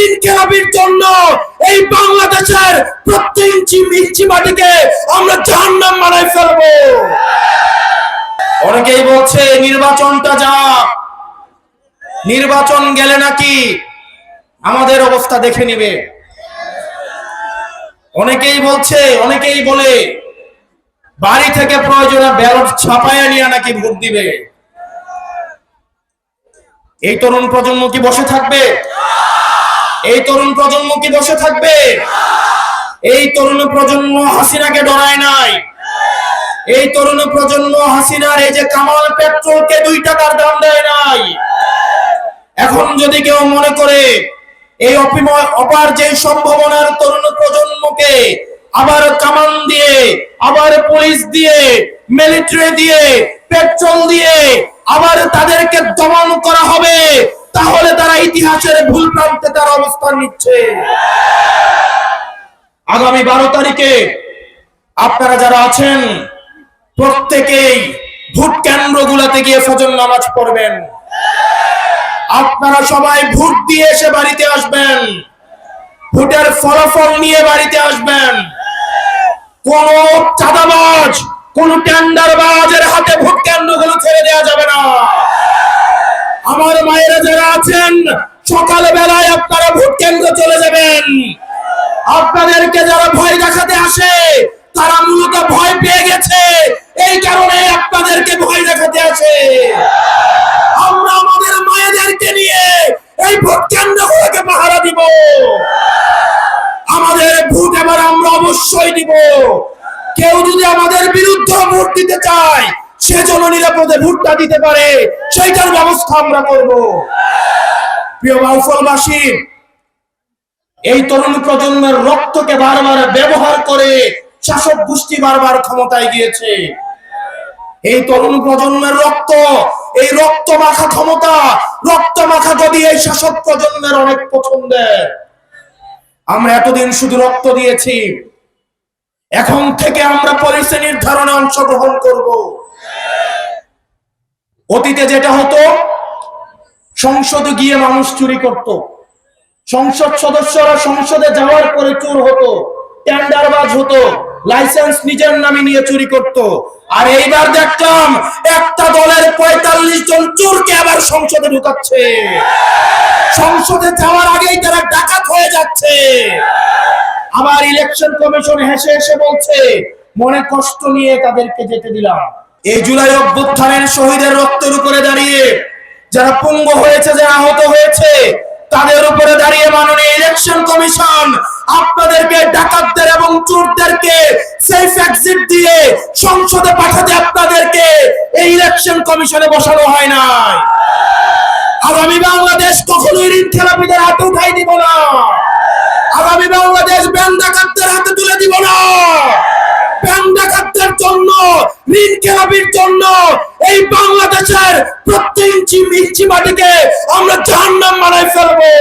ঋণ খেলাপির জন্য এই বাংলাদেশের প্রত্যেক ইঞ্চি মাটিকে আমরা জাহান্নাম বানায় ফেলবো। অনেকেই বলছে নির্বাচনটা যা, নির্বাচন গেলে নাকি আমাদের অবস্থা দেখে নিবে। অনেকেই বলছে, অনেকেই বলে বাড়ি থেকে প্রয়োজনে ব্যালট ছাপাইয়া নিয়ে নাকি ভোট দিবে। এই তরুণ প্রজন্ম কি বসে থাকবে? এই তরুণ প্রজন্ম কি বসে থাকবে? এই তরুণ প্রজন্ম হাসিনাকে ডরায় নাই। এই তরুণ প্রজন্ম হাসিনার এই যে কামাল পেট্রোলকে 2 টাকার দাম দেয় নাই। এখন যদি কেউ মনে করে এই অপার যে সম্ভাবনার তরুণ প্রজন্মকে আবার কামান দিয়ে, আবার পুলিশ দিয়ে, মিলিটারি দিয়ে, পেট্রোল দিয়ে আবার তাদেরকে দমন করা হবে, তাহলে তারা ইতিহাসের ভুল প্রান্তে তার অবস্থান নিচ্ছে। আগামী 12 তারিখে আপনারা যারা আছেন প্রত্যেকেই ভোট কেন্দ্রগুলোতে গিয়ে ফজর নামাজ পড়বেন। আপনারা সবাই ভোট দিয়ে এসে বাড়িতে আসবেন, ভোটের ফলাফল নিয়ে বাড়িতে আসবেন। কোন চাঁদাবাজ, কোন টেন্ডারবাজের হাতে ভোট কেন্দ্রগুলো ছেড়ে দেওয়া যাবে না। আমার মায়েরা যারা আছেন সকাল বেলায় আপনারা ভোট কেন্দ্র চলে যাবেন। আপনাদেরকে যারা ভয় দেখাতে আসে তারা মূলত ভয় পেয়ে গেছে, এই কারণে আপনাদেরকে ভয় দেখাতে আসে। আমরা আমাদের মায়েদেরকে নিয়ে এই ভোট কেন্দ্রগুলোকে পাহারা দিব। আমাদের ভোট এবার আমরা অবশ্যই দিব। কেউ যদি আমাদের বিরুদ্ধে ভোট দিতে চায় সে যেন নিরাপদে ভোটটা দিতে পারে, সেইটার ব্যবস্থা আমরা করব। প্রিয় বাউফলবাসী, এই তরুণ প্রজন্মের রক্তকে বারবার ব্যবহার করে শাসক গোষ্ঠী বারবার ক্ষমতায় গিয়েছে। এই তরুণ প্রজন্মের রক্ত, এই রক্ত মাখা ক্ষমতা, রক্ত মাখা গদি এই শাসক প্রজন্মের অনেক পছন্দের। আমরা এতদিন শুধু রক্ত দিয়েছি, এখন থেকে আমরা পলিসি নির্ধারণে অংশগ্রহণ করব। অতীতে যেটা হতো, সংসদে গিয়ে মানুষ চুরি করত, সংসদ সদস্যরা সংসদে যাওয়ার পরে চোর হতো, টেন্ডারবাজ হতো, লাইসেন্স নিজের নামে নিয়ে চুরি করত। আর এইবার দেখলাম একটা দলের 45 জন চোরকে আবার সংসদে ঢুকাচ্ছে। সংসদে যাওয়ার আগেই তারা ডাকাত হয়ে যাচ্ছে। আবার ইলেকশন কমিশন হেসে হেসে বলছে মনে কষ্ট নিয়ে তাদেরকে যেতে দিলাম। এই জুলাই অভ্যুত্থানের শহীদের রক্তের উপরে দাঁড়িয়ে যারা পঙ্গু হয়েছে, যারা আহত হয়েছে, তাদের উপরে দাঁড়িয়ে মাননীয় ইলেকশন কমিশন আপনাদেরকে, ডাকাতদের এবং চোরদেরকে সেফ এক্সিট দিয়ে সংসদে পাঠাতে আপনাদেরকে এই ইলেকশন কমিশনে বসানো হয় না। আগামী বাংলাদেশ কখনোই ঋণ খেলাপিদের হাতে উঠাই দিব না। আগামী বাংলাদেশ ব্যাংক ডাকাতদের হাতে তুলে দিব না। ব্যাংক ডাকাতদের জন্য, ঋণ খেলাপির জন্য এই বাংলাদেশের প্রত্যেক ইঞ্চি মাটিকে আমরা জাহান্নাম বানায় ফেলবো।